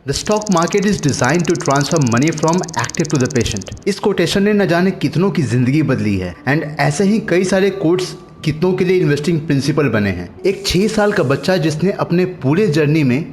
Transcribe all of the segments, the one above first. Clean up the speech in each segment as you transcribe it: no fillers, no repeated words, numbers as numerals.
The stock market is design to transfer money from active to the patient. इस quotation ने न जाने कितनों की जिंदगी बदली है एंड ऐसे ही कई सारे कोट्स कितनों के लिए इन्वेस्टिंग प्रिंसिपल बने हैं। एक 6 साल का बच्चा जिसने अपने पूरे जर्नी में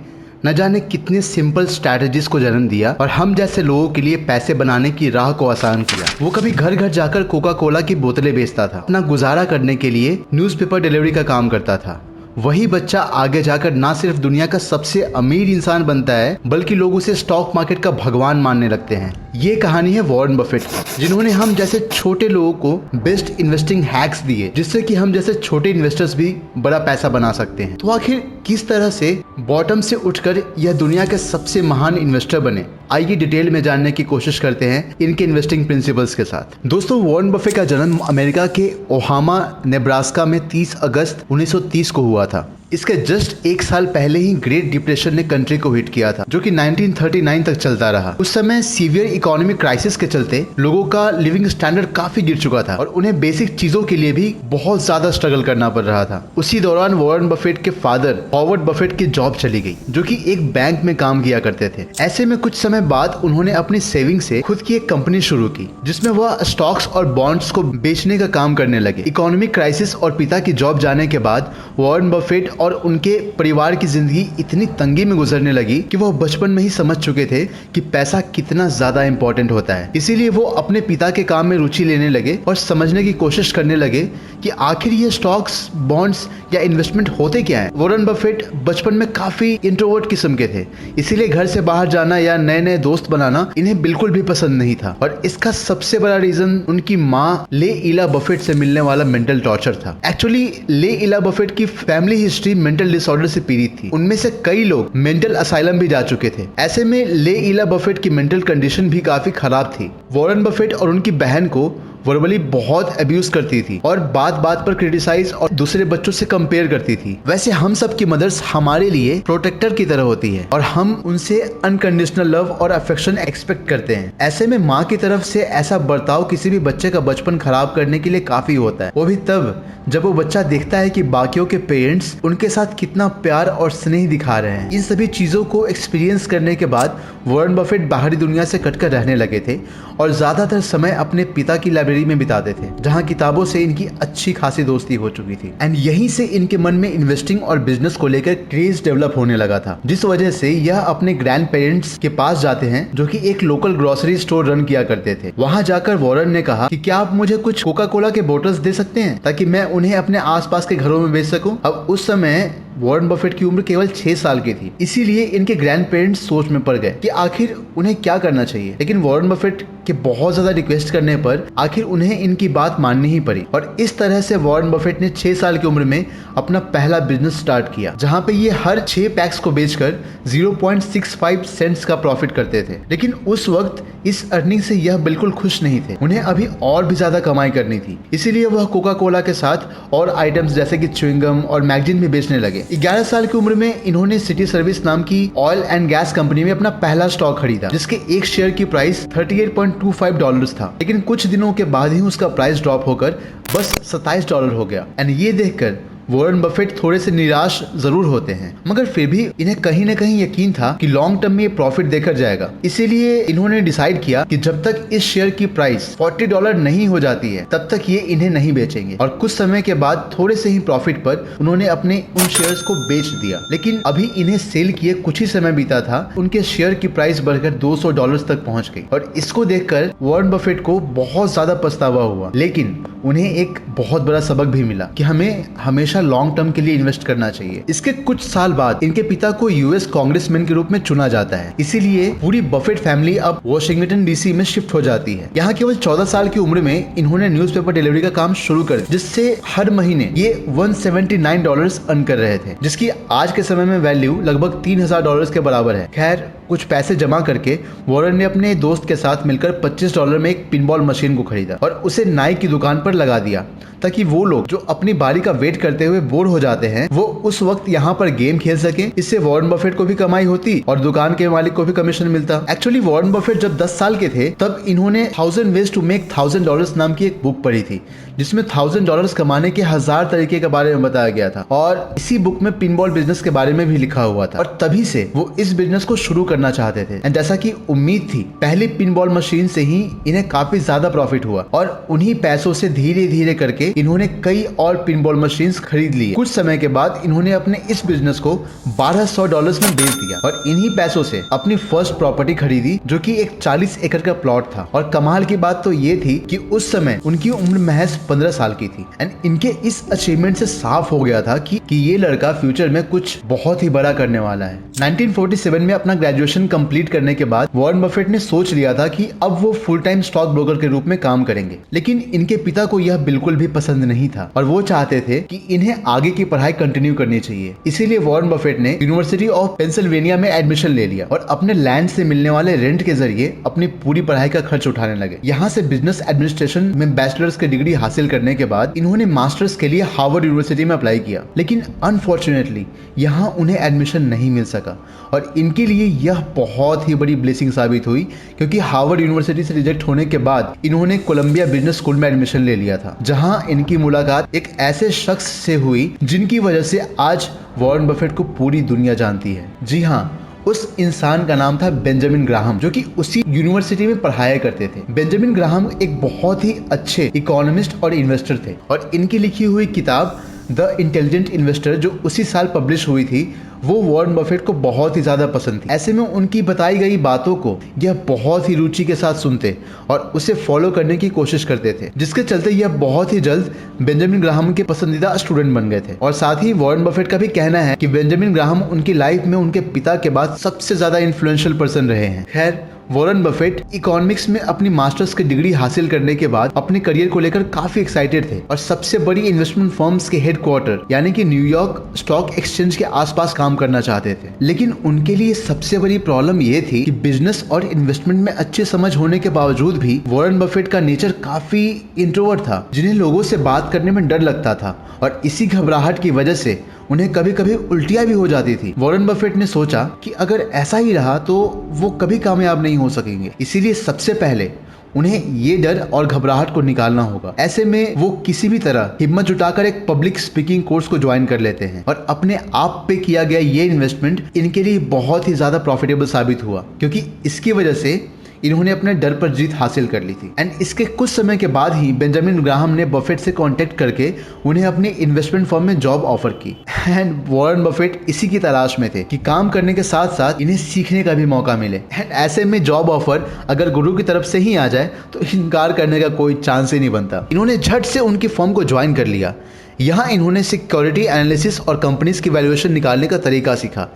न जाने कितने सिंपल स्ट्रैटेजीज को जन्म दिया और हम जैसे लोगों के लिए पैसे बनाने की राह को आसान किया। वो कभी घर घर जाकर कोका कोला की बोतलें बेचता था, अपना गुजारा करने के लिए न्यूज़पेपर डिलीवरी का काम करता था। वही बच्चा आगे जाकर ना सिर्फ दुनिया का सबसे अमीर इंसान बनता है बल्कि लोग उसे स्टॉक मार्केट का भगवान मानने लगते हैं। ये कहानी है वॉरेन बफेट की, जिन्होंने हम जैसे छोटे लोगों को बेस्ट इन्वेस्टिंग हैक्स दिए जिससे कि हम जैसे छोटे इन्वेस्टर्स भी बड़ा पैसा बना सकते हैं। तो आखिर किस तरह से बॉटम से उठकर यह दुनिया के सबसे महान इन्वेस्टर बने, आइए डिटेल में जानने की कोशिश करते हैं इनके इन्वेस्टिंग प्रिंसिपल्स के साथ। दोस्तों, वॉरेन बफेट का जन्म अमेरिका के ओहामा नेब्रास्का में 30 अगस्त 1930 को हुआ था। इसके जस्ट 1 साल पहले ही ग्रेट डिप्रेशन ने कंट्री को हिट किया था, जो कि 1939 तक चलता रहा। उस समय सीवियर इकोनॉमिक क्राइसिस के चलते लोगों का लिविंग स्टैंडर्ड काफी गिर चुका था और उन्हें बेसिक चीजों के लिए भी बहुत ज्यादा स्ट्रगल करना पड़ रहा था। उसी दौरान वॉरेन बफेट के फादर हॉवर्ड बफेट की जॉब चली गई, जो कि एक बैंक में काम किया करते थे। ऐसे में कुछ समय बाद उन्होंने अपनी सेविंग से खुद की एक कंपनी शुरू की, जिसमें वह स्टॉक्स और बॉन्ड्स को बेचने का काम करने लगे। इकोनॉमिक क्राइसिस और पिता की जॉब जाने के बाद वॉरेन बफेट और उनके परिवार की जिंदगी इतनी तंगी में गुजरने लगी कि वह बचपन में ही समझ चुके थे कि पैसा कितना ज्यादा इंपॉर्टेंट होता है। इसीलिए वो अपने पिता के काम में रुचि लेने लगे और समझने की कोशिश करने लगे कि आखिर ये स्टॉक्स, बॉन्ड्स या इन्वेस्टमेंट होते क्या है। वॉरेन बफेट बचपन में काफी इंट्रोवर्ट किस्म के थे, इसीलिए घर से बाहर जाना या नए नए दोस्त बनाना इन्हें बिल्कुल भी पसंद नहीं था। और इसका सबसे बड़ा रीजन उनकी माँ ले इला बफेट से मिलने वाला मेंटल टॉर्चर था। एक्चुअली ले इला बफेट की फैमिली हिस्ट्री मेंटल डिसऑर्डर से पीड़ित थी। उनमें से कई लोग मेंटल असाइलम भी जा चुके थे। ऐसे में ले इला बफेट की मेंटल कंडीशन भी काफी खराब थी। वॉरेन बफेट और उनकी बहन को वर्बली बहुत अब्यूज करती थी और बात बात पर क्रिटिसाइज और दूसरे बच्चों से कंपेयर करती थी। वैसे हम सब की मदर्स हमारे लिए प्रोटेक्टर की तरह होती है और हम उनसे अनकंडीशनल लव और अफेक्शन एक्सपेक्ट करते हैं। ऐसे में माँ की तरफ से ऐसा बर्ताव किसी भी बच्चे का बचपन खराब करने के लिए काफी होता है, वो भी तब जब वो बच्चा देखता है कि बाकियों के पेरेंट्स उनके साथ कितना प्यार और स्नेह दिखा रहे हैं। इन सभी चीजों को एक्सपीरियंस करने के बाद वॉरेन बफेट बाहरी दुनिया से कटकर रहने लगे थे और ज्यादातर समय अपने पिता की लाइब्रेरी में बिताते थे, जहां किताबों से इनकी अच्छी खासी दोस्ती हो चुकी थी। एंड यहीं से इनके मन में इन्वेस्टिंग और बिजनेस को लेकर क्रेज डेवलप होने लगा था, जिस वजह से यह अपने ग्रैंड पेरेंट्स के पास जाते हैं, जो कि एक लोकल ग्रोसरी स्टोर रन किया करते थे। वहां जाकर वॉरेन ने कहा कि क्या आप मुझे कुछ कोका कोला के बोतल्स दे सकते हैं ताकि मैं उन्हें अपने आसपास के घरों में बेच सकूं। अब उस समय वॉरेन बफेट की उम्र केवल 6 साल की थी, इसीलिए इनके ग्रैंड पेरेंट्स सोच में पड़ गए कि आखिर उन्हें क्या करना चाहिए। लेकिन वॉरेन बफेट के बहुत ज्यादा रिक्वेस्ट करने पर आखिर उन्हें इनकी बात माननी ही पड़ी और इस तरह से वॉरेन बफेट ने 6 साल की उम्र में अपना पहला बिजनेस स्टार्ट किया, जहां पे ये हर 6 पैक्स को बेचकर 0.65 सेंट्स का प्रॉफिट करते थे। लेकिन उस वक्त इस अर्निंग से यह बिल्कुल खुश नहीं थे, उन्हें अभी और भी ज्यादा कमाई करनी थी। इसीलिए वह कोका कोला के साथ और आइटम्स जैसे कि च्युइंगम और मैगजीन भी बेचने लगे। 11 साल की उम्र में इन्होंने सिटी सर्विस नाम की ऑयल एंड गैस कंपनी में अपना पहला स्टॉक खरीदा, जिसके एक शेयर की प्राइस $38.25 था। लेकिन कुछ दिनों के बाद ही उसका प्राइस ड्रॉप होकर बस $27 हो गया। एंड ये देखकर वॉरेन बफेट थोड़े से निराश जरूर होते हैं, मगर फिर भी इन्हें कहीं न कहीं यकीन था कि लॉन्ग टर्म में ये प्रॉफिट देकर जाएगा। इसीलिए इन्होंने डिसाइड किया कि जब तक इस शेयर की प्राइस $40 नहीं हो जाती है तब तक ये इन्हें नहीं बेचेंगे। और कुछ समय के बाद थोड़े से ही प्रॉफिट पर उन्होंने अपने उन शेयर्स को बेच दिया। लेकिन अभी इन्हें सेल किए कुछ ही समय बीता था, उनके शेयर की प्राइस बढ़कर $200 तक पहुंच गई और इसको देखकर वॉरेन बफेट को बहुत ज्यादा पछतावा हुआ। लेकिन उन्हें एक बहुत बड़ा सबक भी मिला कि हमें हमेशा लॉन्ग टर्म के लिए इन्वेस्ट करना चाहिए। इसके कुछ साल बाद इनके पिता को यूएस कांग्रेसमैन के रूप में चुना जाता है, इसीलिए पूरी बफेट फैमिली अब वॉशिंगटन डीसी में शिफ्ट हो जाती है। यहाँ केवल 14 साल की उम्र में इन्होंने न्यूज़पेपर डिलीवरी का काम शुरू कर दिया, जिससे हर महीने ये $179 अर्न कर रहे थे, जिसकी आज के समय में वैल्यू लगभग $3000 के बराबर है। खैर, कुछ पैसे जमा करके वॉरेन ने अपने दोस्त के साथ मिलकर $25 में एक पिनबॉल मशीन को खरीदा और उसे नाई की दुकान पर लगा दिया, ताकि वो लोग जो अपनी बारी का वेट करते हुए बोर हो जाते हैं वो उस वक्त यहाँ पर गेम खेल सके। इससे वॉरेन बफेट को भी कमाई होती और दुकान के मालिक को भी कमीशन मिलता। एक्चुअली वॉरेन बफेट जब 10 साल के थे तब इन्होंने 1000 वेज टू मेक $1000 नाम की एक बुक पढ़ी थी, जिसमें $1000 कमाने के 1000 तरीके के बारे में बताया गया था और इसी बुक में पिनबॉल बिजनेस के बारे में भी लिखा हुआ था और तभी से वो इस बिजनेस को शुरू करना चाहते थे। एंड जैसा कि उम्मीद थी, पहली पिनबॉल मशीन से ही इन्हें काफी ज्यादा प्रॉफिट हुआ और उन्हीं पैसों से धीरे धीरे करके इन्होंने कई और पिनबॉल मशीन्स खरीद ली। कुछ समय के बाद इन्होंने अपने इस बिजनेस को $1200 में बेच दिया और इन्हीं पैसों से अपनी फर्स्ट प्रॉपर्टी खरीदी, जो कि एक 40 एकड़ का प्लॉट था। और कमाल की बात तो ये थी कि उस समय उनकी उम्र महज 15 साल की थी एंड इनके इस अचीवमेंट से साफ हो गया था कि ये लड़का फ्यूचर में कुछ बहुत ही बड़ा करने वाला है। 1947 में अपना ग्रेजुएशन कंप्लीट करने के बाद वॉरेन बफेट ने सोच लिया था कि अब वो फुल टाइम स्टॉक ब्रोकर के रूप में काम करेंगे, लेकिन इनके पिता को यह बिल्कुल भी पसंद नहीं था और वो चाहते थे कि इन्हें आगे की पढ़ाई कंटिन्यू करनी चाहिए। इसीलिए वॉरेन बफेट ने यूनिवर्सिटी ऑफ पेंसिल्वेनिया में एडमिशन ले लिया और अपने लैंड से मिलने वाले रेंट के जरिए अपनी पूरी पढ़ाई का खर्च उठाने लगे। यहाँ से बिजनेस एडमिनिस्ट्रेशन में बैचलर्स की डिग्री हासिल करने के बाद इन्होंने मास्टर्स के लिए हार्वर्ड यूनिवर्सिटी में अप्लाई किया, लेकिन अनफॉर्चुनेटली यहाँ उन्हें एडमिशन नहीं मिल सका और इनके लिए यह बहुत ही बड़ी ब्लेसिंग साबित हुई, क्योंकि हार्वर्ड यूनिवर्सिटी से रिजेक्ट होने के बाद इन्होंने कोलंबिया बिजनेस स्कूल में एडमिशन ले लिया था, जहां इनकी मुलाकात एक ऐसे शख्स से हुई जिनकी वजह से आज वॉरेन बफेट को पूरी दुनिया जानती है। जी हाँ, उस इंसान का नाम था बेंजामिन ग्राहम, जो कि उसी यूनिवर्सिटी में पढ़ाया करते थे। बेंजामिन ग्राहम एक बहुत ही अच्छे इकोनॉमिस्ट और इन्वेस्टर थे और इनकी लिखी हुई किताब द इंटेलिजेंट इन्वेस्टर, जो उसी साल पब्लिश हुई थी, वो वॉरेन बफेट को बहुत ही ज्यादा पसंद थी। ऐसे में उनकी बताई गई बातों को यह बहुत ही रुचि के साथ सुनते और उसे फॉलो करने की कोशिश करते थे, जिसके चलते यह बहुत ही जल्द बेंजामिन ग्राहम के पसंदीदा स्टूडेंट बन गए थे। और साथ ही वॉरेन बफेट का भी कहना है कि बेंजामिन ग्राहम उनकी लाइफ में उनके पिता के बाद सबसे ज्यादा इन्फ्लुएंशियल पर्सन रहे हैं। खैर, वॉरेन बफेट इकोनॉमिक्स में अपनी मास्टर्स की डिग्री हासिल करने के बाद अपने करियर को लेकर काफी एक्साइटेड थे और सबसे बड़ी इन्वेस्टमेंट फर्म्स के हेडक्वार्टर यानी कि न्यूयॉर्क स्टॉक एक्सचेंज के आसपास काम करना चाहते थे। लेकिन उनके लिए सबसे बड़ी प्रॉब्लम ये थी कि बिजनेस और इन्वेस्टमेंट में अच्छी समझ होने के बावजूद भी वॉरेन बफेट का नेचर काफी इंट्रोवर्ट था, जिन्हें लोगों से बात करने में डर लगता था और इसी घबराहट की वजह से उन्हें कभी कभी उल्टियां भी हो जाती थी। वॉरेन बफेट ने सोचा कि अगर ऐसा ही रहा तो वो कभी कामयाब नहीं हो सकेंगे, इसीलिए सबसे पहले उन्हें ये डर और घबराहट को निकालना होगा। ऐसे में वो किसी भी तरह हिम्मत जुटाकर एक पब्लिक स्पीकिंग कोर्स को ज्वाइन कर लेते हैं और अपने आप पे किया गया ये इन्वेस्टमेंट इनके लिए बहुत ही ज्यादा प्रॉफिटेबल साबित हुआ, क्योंकि इसकी वजह से इन्होंने अपने डर पर जीत हासिल कर ली थी। एंड इसके कुछ समय के बाद ही बेंजामिन ग्राहम ने बफेट से कांटेक्ट करके उन्हें अपनी इन्वेस्टमेंट फर्म में जॉब ऑफर की। एंड वॉरेन बफेट इसी की तलाश में थे कि काम करने के साथ साथ इन्हें सीखने का भी मौका मिले। एंड ऐसे में जॉब ऑफर अगर गुरु की तरफ से ही आ जाए तो इनकार करने का कोई चांस ही नहीं बनता। इन्होंने झट से उनकी फर्म को ज्वाइन कर लिया। यहाँ इन्होंने सिक्योरिटी एनालिसिस और कंपनीज की वैल्यूएशन निकालने का तरीका सीखा।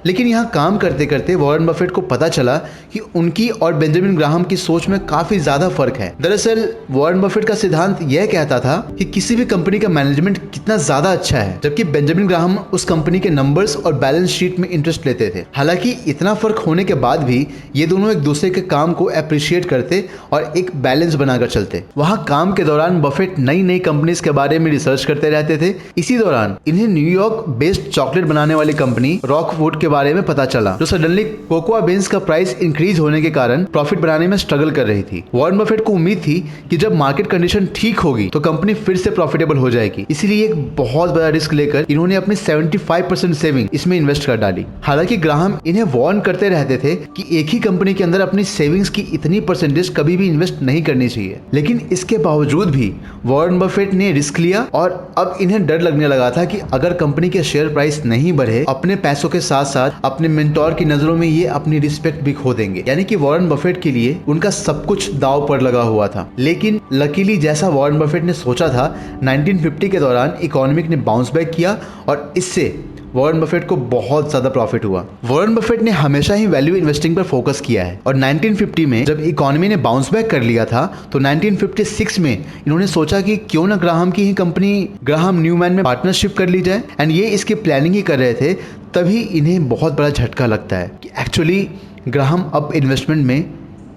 लेकिन यहाँ काम करते करते वॉरेन बफेट को पता चला कि उनकी और बेंजामिन ग्राहम की सोच में काफी ज्यादा फर्क है। दरअसल वॉरेन बफेट का सिद्धांत यह कहता था कि किसी भी कंपनी का मैनेजमेंट कितना ज्यादा अच्छा है, जबकि बेंजामिन ग्राहम उस कंपनी के नंबर्स और बैलेंस शीट में इंटरेस्ट लेते थे। हालांकि इतना फर्क होने के बाद भी ये दोनों एक दूसरे के काम को अप्रिशिएट करते और एक बैलेंस बनाकर चलते। वहाँ काम के दौरान बफेट नई नई कंपनीज के बारे में रिसर्च करते रहते थे। इसी दौरान इन्हें न्यूयॉर्क बेस्ड चॉकलेट बनाने वाली कंपनी रॉकवुड के बारे में पता चला, जो सडनली कोकोआ बीन्स का प्राइस इंक्रीज होने के कारण प्रॉफिट बनाने में स्ट्रगल कर रही थी। वॉरेन बफेट को उम्मीद थी कि जब मार्केट कंडीशन ठीक होगी तो कंपनी फिर से प्रॉफिटेबल हो जाएगी। इसीलिए एक बहुत बड़ा रिस्क लेकर इन्होंने अपनी 75% सेविंग इसमें इन्वेस्ट कर डाली। हालांकि ग्राहम इन्हें वार्न करते रहते थे कि एक ही कंपनी के अंदर अपनी सेविंग्स की इतनी परसेंटेज कभी भी इन्वेस्ट नहीं करनी चाहिए। लेकिन इसके बावजूद भी वॉरेन बफेट ने रिस्क लिया और अब इन्हें डर लगने लगा था कि अगर कंपनी के शेयर प्राइस नहीं बढ़े, अपने पैसों के साथ साथ अपने मेंटोर की नजरों में ये अपनी रिस्पेक्ट भी खो देंगे। यानी कि वॉरेन बफेट के लिए उनका सब कुछ दांव पर लगा हुआ था। लेकिन लकीली जैसा वॉरेन बफेट ने सोचा था, 1950 के दौरान इकोनॉमिक ने बाउंस बैक किया और इससे वॉरेन बफेट को बहुत ज्यादा प्रॉफिट हुआ। वॉरेन बफेट ने हमेशा ही वैल्यू इन्वेस्टिंग पर फोकस किया है और 1950 में जब इकोनॉमी ने बाउंस बैक कर लिया था तो 1956 में इन्होंने सोचा कि क्यों ना ग्राहम की ही कंपनी ग्राहम न्यूमैन में पार्टनरशिप कर ली जाए। एंड ये इसकी प्लानिंग ही कर रहे थे, तभी इन्हें बहुत बड़ा झटका लगता है कि एक्चुअली ग्राहम अब इन्वेस्टमेंट में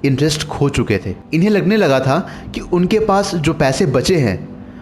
इंटरेस्ट खो चुके थे। इन्हें लगने लगा था कि उनके पास जो पैसे बचे हैं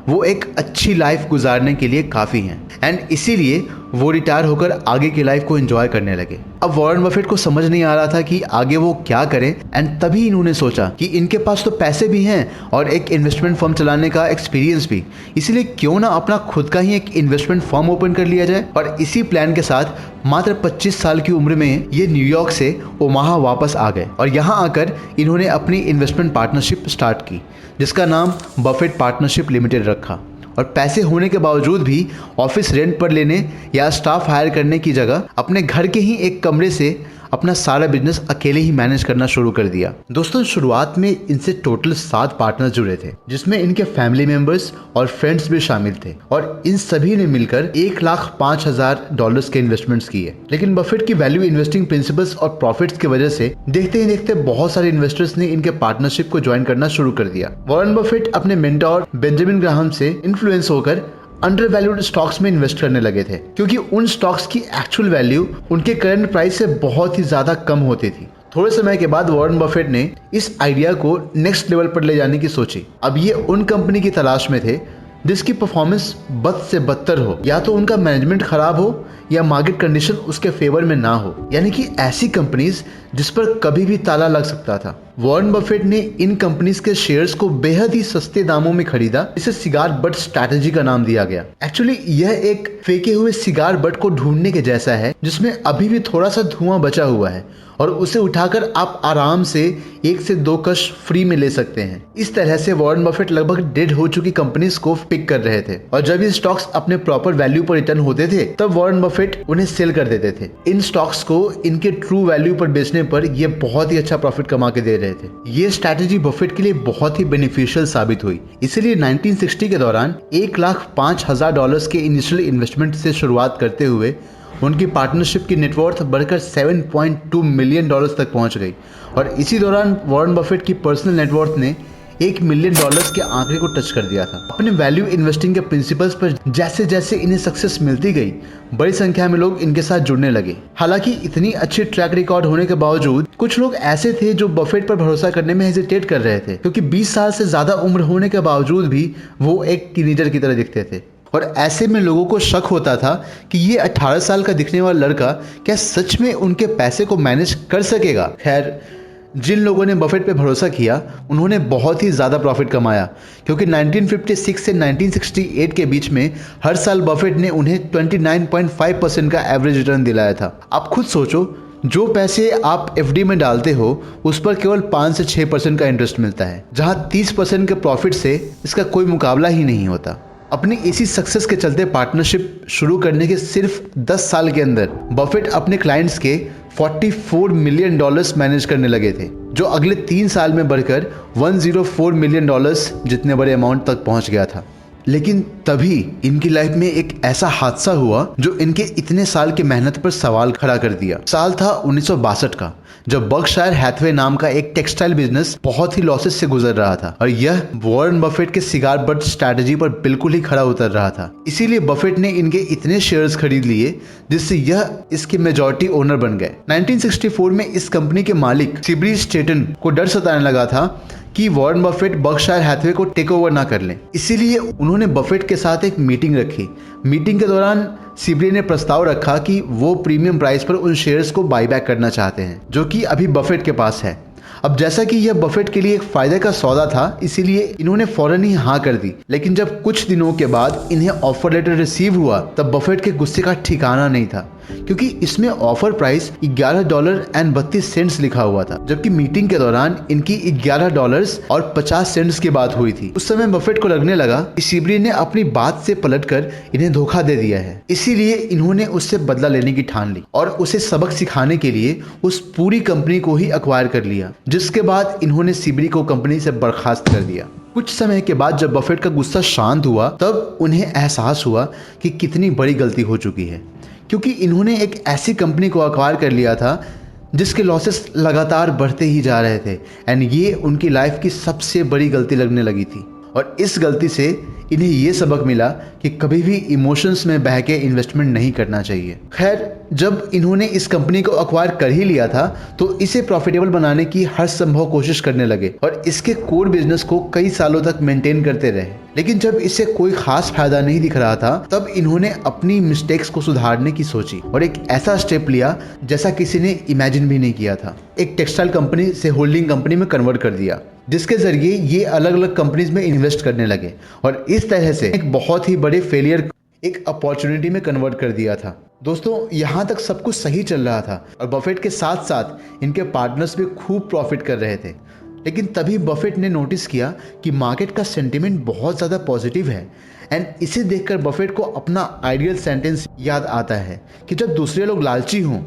वो एक अच्छी लाइफ गुजारने के लिए काफ़ी हैं एंड इसीलिए वो रिटायर होकर आगे की लाइफ को एंजॉय करने लगे। अब वॉरेन बफेट को समझ नहीं आ रहा था कि आगे वो क्या करें एंड तभी इन्होंने सोचा कि इनके पास तो पैसे भी हैं और एक इन्वेस्टमेंट फर्म चलाने का एक्सपीरियंस भी, इसीलिए क्यों ना अपना खुद का ही एक इन्वेस्टमेंट फर्म ओपन कर लिया जाए। और इसी प्लान के साथ मात्र 25 साल की उम्र में ये न्यूयॉर्क से ओमाहा वापस आ गए और यहाँ आकर इन्होंने अपनी इन्वेस्टमेंट पार्टनरशिप स्टार्ट की जिसका नाम बफेट पार्टनरशिप लिमिटेड रखा। और पैसे होने के बावजूद भी ऑफिस रेंट पर लेने या स्टाफ हायर करने की जगह अपने घर के ही एक कमरे से अपना सारा बिजनेस अकेले ही मैनेज करना शुरू कर दिया। दोस्तों, शुरुआत में इनसे टोटल 7 पार्टनर जुड़े थे जिसमें इनके फैमिली मेंबर्स और फ्रेंड्स भी शामिल थे और इन सभी ने मिलकर $1,05,000 के इन्वेस्टमेंट्स किए। लेकिन बफेट की वैल्यू इन्वेस्टिंग प्रिंसिपल्स और प्रॉफिट्स की वजह से देखते ही देखते बहुत सारे इन्वेस्टर्स ने इनके पार्टनरशिप को ज्वाइन करना शुरू कर दिया। वॉरेन बफेट अपने मेंटोर बेंजामिन ग्राहम से इन्फ्लुएंस होकर अंडर वैल्यूड स्टॉक्स में इन्वेस्ट करने लगे थे क्योंकि उन स्टॉक्स की एक्चुअल वैल्यू उनके करंट प्राइस से बहुत ही ज्यादा कम होती थी। थोड़े समय के बाद वॉरेन बफेट ने इस आइडिया को नेक्स्ट लेवल पर ले जाने की सोची। अब ये उन कंपनी की तलाश में थे जिसकी परफॉर्मेंस बद से बदतर हो, या तो उनका मैनेजमेंट खराब हो या मार्केट कंडीशन उसके फेवर में ना हो, यानी कि ऐसी कंपनीज जिस पर कभी भी ताला लग सकता था। वॉरेन बफेट ने इन कंपनीज के शेयर्स को बेहद ही सस्ते दामों में खरीदा। इसे सिगार बट स्ट्रैटेजी का नाम दिया गया। एक्चुअली यह एक फेंके हुए सिगार बट को ढूंढने के जैसा है जिसमें अभी भी थोड़ा सा धुआं बचा हुआ है और उसे उठाकर आप आराम से 1 से 2 कश फ्री में ले सकते हैं। इस तरह से वॉरेन बफेट लगभग डेड हो चुकी कंपनीज को पिक कर रहे थे और जब ये स्टॉक्स अपने प्रॉपर वैल्यू पर रिटर्न होते थे तब वॉरेन बफेट उन्हें सेल कर देते थे। इन स्टॉक्स को इनके ट्रू वैल्यू पर बेचने पर ये बहुत ही अच्छा प्रॉफिट कमा के दे रहे थे। ये स्ट्रैटेजी बफेट के लिए बहुत ही बेनिफिशियल साबित हुई। इसीलिए 1960 के दौरान $1,05,000 के इनिशियल इन्वेस्टमेंट से शुरुआत करते हुए उनकी पार्टनरशिप की नेटवर्थ बढ़कर $7.2 मिलियन तक पहुंच गई और इसी दौरान वॉरेन बफेट की पर्सनल नेटवर्थ ने $1 मिलियन के आंकड़े को टच कर दिया था। अपने वैल्यू इन्वेस्टिंग के प्रिंसिपल्स पर जैसे जैसे इन्हें सक्सेस मिलती गई, बड़ी संख्या में लोग इनके साथ जुड़ने लगे। हालांकि इतनी अच्छी ट्रैक रिकॉर्ड होने के बावजूद कुछ लोग ऐसे थे जो बफेट पर भरोसा करने में हेजिटेट कर रहे थे क्योंकि 20 साल से ज्यादा उम्र होने के बावजूद भी वो एक टीनेजर की तरह दिखते थे और ऐसे में लोगों को शक होता था कि ये 18 साल का दिखने वाला लड़का क्या सच में उनके पैसे को मैनेज कर सकेगा। खैर, जिन लोगों ने बफेट पे भरोसा किया उन्होंने बहुत ही ज़्यादा प्रॉफिट कमाया क्योंकि 1956 से 1968 के बीच में हर साल बफेट ने उन्हें 29.5% का एवरेज रिटर्न दिलाया था। आप खुद सोचो, जो पैसे आप एफडी में डालते हो उस पर केवल 5 से 6% का इंटरेस्ट मिलता है, जहां 30% के प्रॉफिट से इसका कोई मुकाबला ही नहीं होता। अपनी इसी सक्सेस के चलते पार्टनरशिप शुरू करने के सिर्फ 10 साल के अंदर बफेट अपने क्लाइंट्स के $44 मिलियन मैनेज करने लगे थे, जो अगले 3 साल में बढ़कर $104 मिलियन जितने बड़े अमाउंट तक पहुंच गया था। लेकिन तभी इनकी लाइफ में एक ऐसा हादसा हुआ जो इनके इतने साल की मेहनत पर सवाल खड़ा कर दिया। साल था 1962 का, जब बर्कशायर हैथवे नाम का एक टेक्सटाइल बिजनेस बहुत ही लॉसेस से गुजर रहा था और यह वॉरेन बफेट के सिगार बट स्ट्रैटेजी पर बिल्कुल ही खड़ा उतर रहा था। इसीलिए बफेट ने इनके इतने शेयर्स खरीद लिए जिससे यह इसके मेजॉरिटी ओनर बन गए। 1964 में इस कंपनी के मालिक सिब्री स्टेटन को डर सताने लगा था कि वॉरेन बफेट बर्कशायर हैथवे को टेक ओवर ना कर लें। इसीलिए उन्होंने बफेट के साथ एक मीटिंग रखी। मीटिंग के दौरान सिब्री ने प्रस्ताव रखा कि वो प्रीमियम प्राइस पर उन शेयर्स को बाईबैक करना चाहते हैं जो कि अभी बफेट के पास है। अब जैसा कि यह बफेट के लिए एक फायदे का सौदा था, इसीलिए इन्होंने फौरन ही हाँ कर दी। लेकिन जब कुछ दिनों के बाद इन्हें ऑफर लेटर रिसीव हुआ तब बफेट के गुस्से का ठिकाना नहीं था क्योंकि इसमें ऑफर प्राइस $11.32 लिखा हुआ था, जबकि मीटिंग के दौरान इनकी $11.50 की बात हुई थी। उस समय बफेट को लगने लगा कि सिब्री ने अपनी बात से पलटकर इन्हें धोखा दे दिया है, इसीलिए इन्होंने उससे बदला लेने की ठान ली और उसे सबक सिखाने के लिए उस पूरी कंपनी को ही एक्वायर कर लिया, जिसके बाद इन्होंने सिब्री को कंपनी से बर्खास्त कर दिया। कुछ समय के बाद जब बफेट का गुस्सा शांत हुआ तब उन्हें एहसास हुआ कि कितनी बड़ी गलती हो चुकी है, क्योंकि इन्होंने एक ऐसी कंपनी को एक्वायर कर लिया था जिसके लॉसेस लगातार बढ़ते ही जा रहे थे एंड ये उनकी लाइफ की सबसे बड़ी गलती लगने लगी थी। और इस गलती से इन्हें ये सबक मिला कि कभी भी इमोशंस में बह के इन्वेस्टमेंट नहीं करना चाहिए। खैर, जब इन्होंने इस कंपनी को एक्वायर कर ही लिया था तो इसे प्रॉफिटेबल बनाने की हर संभव कोशिश करने लगे और इसके कोर बिजनेस को कई सालों तक मेंटेन करते रहे। लेकिन जब इससे कोई खास फायदा नहीं दिख रहा था तब इन्होंने अपनी मिस्टेक्स को सुधारने की सोची और एक ऐसा स्टेप लिया जैसा किसी ने इमेजिन भी नहीं किया था। एक टेक्सटाइल कंपनी से होल्डिंग कंपनी में कन्वर्ट कर दिया, जिसके जरिए ये अलग अलग कंपनीज में इन्वेस्ट करने लगे और इस तरह से एक बहुत ही बड़े फेलियर एक अपॉर्चुनिटी में कन्वर्ट कर दिया था। दोस्तों, यहाँ तक सब कुछ सही चल रहा था और बफेट के साथ साथ इनके पार्टनर्स भी खूब प्रॉफिट कर रहे थे। लेकिन तभी बफेट ने नोटिस किया कि मार्केट का सेंटिमेंट बहुत ज़्यादा पॉजिटिव है एंड इसे देखकर बफेट को अपना आइडियल सेंटेंस याद आता है कि जब दूसरे लोग लालची हों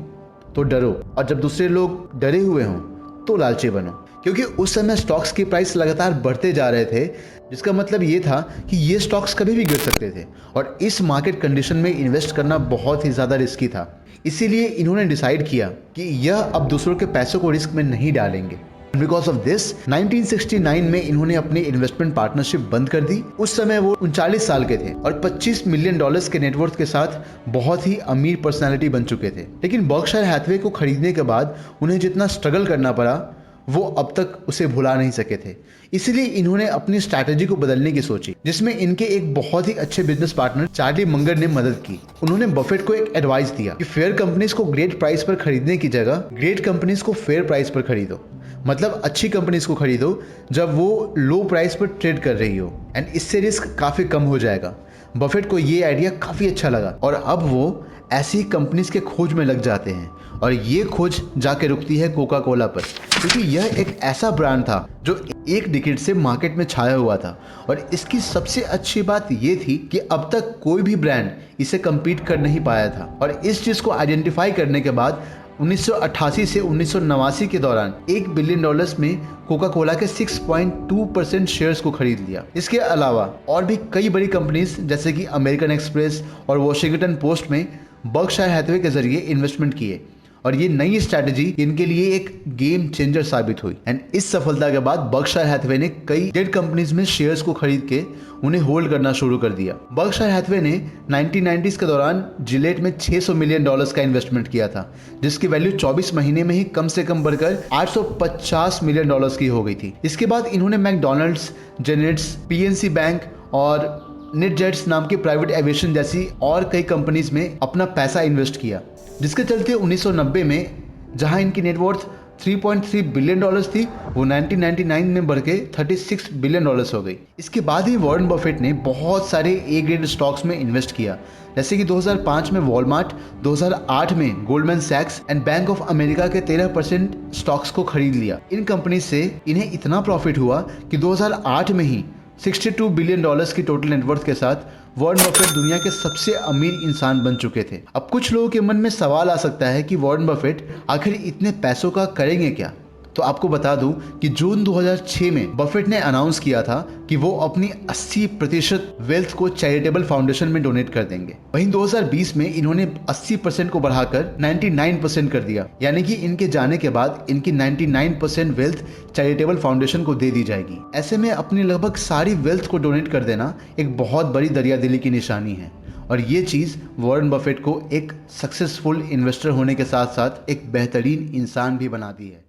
तो डरो और जब दूसरे लोग डरे हुए हों तो लालची बनो। क्योंकि उस समय स्टॉक्स की प्राइस लगातार बढ़ते जा रहे थे, जिसका मतलब ये था कि ये स्टॉक्स कभी भी गिर सकते थे और इस मार्केट कंडीशन में इन्वेस्ट करना बहुत ही ज़्यादा रिस्की था। इसीलिए इन्होंने डिसाइड किया कि यह अब दूसरों के पैसों को रिस्क में नहीं डालेंगे। बिकॉज ऑफ दिस 1969 में इन्होंने अपनी इन्वेस्टमेंट पार्टनरशिप बंद कर दी। उस समय वो 39 साल के थे और $25 मिलियन के नेटवर्थ के साथ बहुत ही अमीर पर्सनैलिटी बन चुके थे। लेकिन बर्कशायर हैथवे को खरीदने के बाद उन्हें जितना स्ट्रगल करना पड़ा वो अब तक उसे भुला नहीं सके थे। इसलिए इन्होंने अपनी स्ट्रैटेजी को बदलने की सोची, जिसमें इनके एक बहुत ही अच्छे बिजनेस पार्टनर चार्ली मंगर ने मदद की। उन्होंने बफेट को एक एडवाइस दिया कि फेयर कंपनीज को ग्रेट प्राइस पर खरीदने की जगह ग्रेट कंपनीज को फेयर प्राइस पर खरीदो। मतलब अच्छी कंपनीज को खरीदो जब वो लो प्राइस पर ट्रेड कर रही हो एंड इससे रिस्क काफ़ी कम हो जाएगा। बफेट को ये आइडिया काफ़ी अच्छा लगा और अब वो ऐसी कंपनीज के खोज में लग जाते हैं और ये खोज जाके रुकती है कोका कोला पर, क्योंकि यह एक ऐसा ब्रांड था जो एक डिकेड से मार्केट में छाया हुआ था और इसकी सबसे अच्छी बात ये थी कि अब तक कोई भी ब्रांड इसे कम्पीट कर नहीं पाया था। और इस चीज़ को आइडेंटिफाई करने के बाद 1988 से 1989 के दौरान $1 बिलियन में कोका कोला के 6.2% शेयर्स को खरीद लिया। इसके अलावा और भी कई बड़ी कंपनीज जैसे कि अमेरिकन एक्सप्रेस और वॉशिंगटन पोस्ट में बर्कशायर हैथवे के जरिए इन्वेस्टमेंट किए और ये नई स्ट्रैटेजी इनके लिए एक गेम चेंजर साबित हुई। एंड इस सफलता के बाद बर्कशायर हैथवे ने कई डेट कंपनीज में शेयर्स को खरीद के उन्हें होल्ड करना शुरू कर दिया। बर्कशायर हैथवे ने 1990s के दौरान जिलेट में $600 मिलियन का इन्वेस्टमेंट किया था, जिसकी वैल्यू 24 महीने में ही कम से कम बढ़कर $850 मिलियन की हो गई थी। इसके बाद इन्होंने मैकडोनल्ड्स, जेनेट्स, पीएनसी बैंक और नेटजेट्स नाम की प्राइवेट एविएशन जैसी और कई कंपनीज में अपना पैसा इन्वेस्ट किया, जिसके चलते 1990 में जहां इनकी नेटवर्थ $3.3 बिलियन थी, वो 1999 में बढ़ के $36 बिलियन हो गई। इसके बाद ही वॉरेन बफेट ने बहुत सारे ए ग्रेड स्टॉक्स में इन्वेस्ट किया, जैसे कि 2005 में वॉलमार्ट, 2008 में गोल्डमैन सैक्स एंड बैंक ऑफ अमेरिका के 13% स्टॉक्स को खरीद लिया। इन कंपनी से इन्हें इतना प्रॉफिट हुआ कि 2008 में ही $62 बिलियन की टोटल नेटवर्थ के साथ वॉरेन बफेट दुनिया के सबसे अमीर इंसान बन चुके थे। अब कुछ लोगों के मन में सवाल आ सकता है कि वॉरेन बफेट आखिर इतने पैसों का करेंगे क्या। तो आपको बता दूं कि जून 2006 में बफेट ने अनाउंस किया था कि वो अपनी 80% वेल्थ को चैरिटेबल फाउंडेशन में डोनेट कर देंगे। वहीं 2020 में इन्होंने 80% को बढ़ाकर 99% कर दिया, यानी कि इनके जाने के बाद इनकी 99% वेल्थ चैरिटेबल फाउंडेशन को दे दी जाएगी। ऐसे में अपनी लगभग सारी वेल्थ को डोनेट कर देना एक बहुत बड़ी दरियादिली की निशानी है और ये चीज़ वॉरेन बफेट को एक सक्सेसफुल इन्वेस्टर होने के साथ साथ एक बेहतरीन इंसान भी बनाती है।